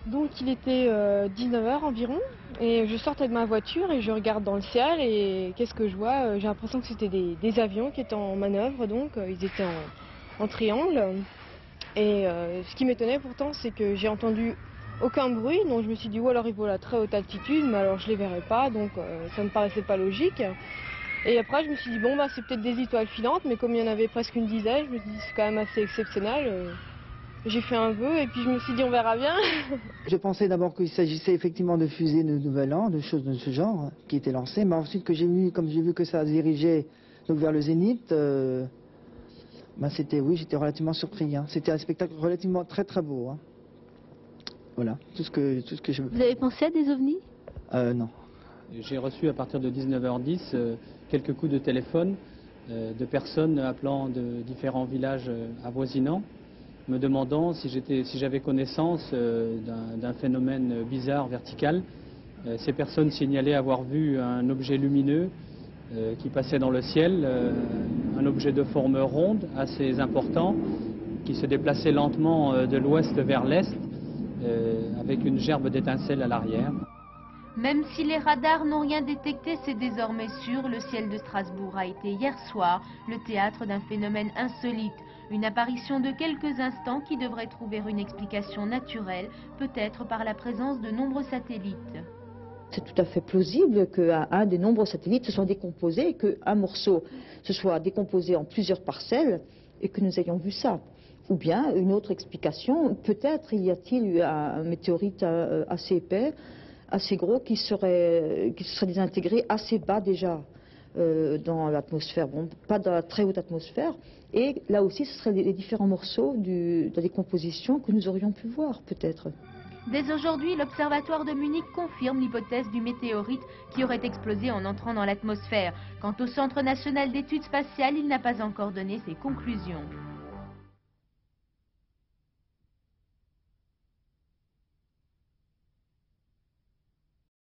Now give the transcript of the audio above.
Donc il était 19 h environ et je sortais de ma voiture et je regarde dans le ciel et qu'est-ce que je vois? J'ai l'impression que c'était des avions qui étaient en manœuvre, donc ils étaient en triangle. Et ce qui m'étonnait pourtant, c'est que j'ai entendu aucun bruit, donc je me suis dit, ou alors ils volent à très haute altitude, mais alors je les verrai pas, donc ça me paraissait pas logique. Et après je me suis dit, bon bah c'est peut-être des étoiles filantes, mais comme il y en avait presque une dizaine, je me suis dit c'est quand même assez exceptionnel. J'ai fait un vœu et puis je me suis dit on verra bien. Je pensais d'abord qu'il s'agissait effectivement de fusées de Nouvel An, de choses de ce genre qui étaient lancées, mais ensuite comme j'ai vu que ça se dirigeait donc vers le zénith, oui, j'étais relativement surpris. Hein. C'était un spectacle relativement très très beau. Hein. Voilà, tout ce que je... Vous avez pensé à des ovnis? Non. J'ai reçu à partir de 19h10 quelques coups de téléphone de personnes appelant de différents villages avoisinants, me demandant si j'avais connaissance d'un phénomène bizarre vertical. Ces personnes signalaient avoir vu un objet lumineux qui passait dans le ciel, un objet de forme ronde assez important qui se déplaçait lentement de l'ouest vers l'est avec une gerbe d'étincelles à l'arrière. Même si les radars n'ont rien détecté, c'est désormais sûr, le ciel de Strasbourg a été hier soir le théâtre d'un phénomène insolite. Une apparition de quelques instants qui devrait trouver une explication naturelle, peut-être par la présence de nombreux satellites. C'est tout à fait plausible qu'un des nombreux satellites se soit décomposé et qu'un morceau se soit décomposé en plusieurs parcelles et que nous ayons vu ça. Ou bien une autre explication, peut-être y a-t-il eu un météorite assez épais, assez gros, qui se serait désintégré assez bas déjà dans l'atmosphère, bon, pas dans la très haute atmosphère. Et là aussi, ce seraient les différents morceaux de la décomposition que nous aurions pu voir, peut-être. Dès aujourd'hui, l'Observatoire de Munich confirme l'hypothèse du météorite qui aurait explosé en entrant dans l'atmosphère. Quant au Centre national d'études spatiales, il n'a pas encore donné ses conclusions.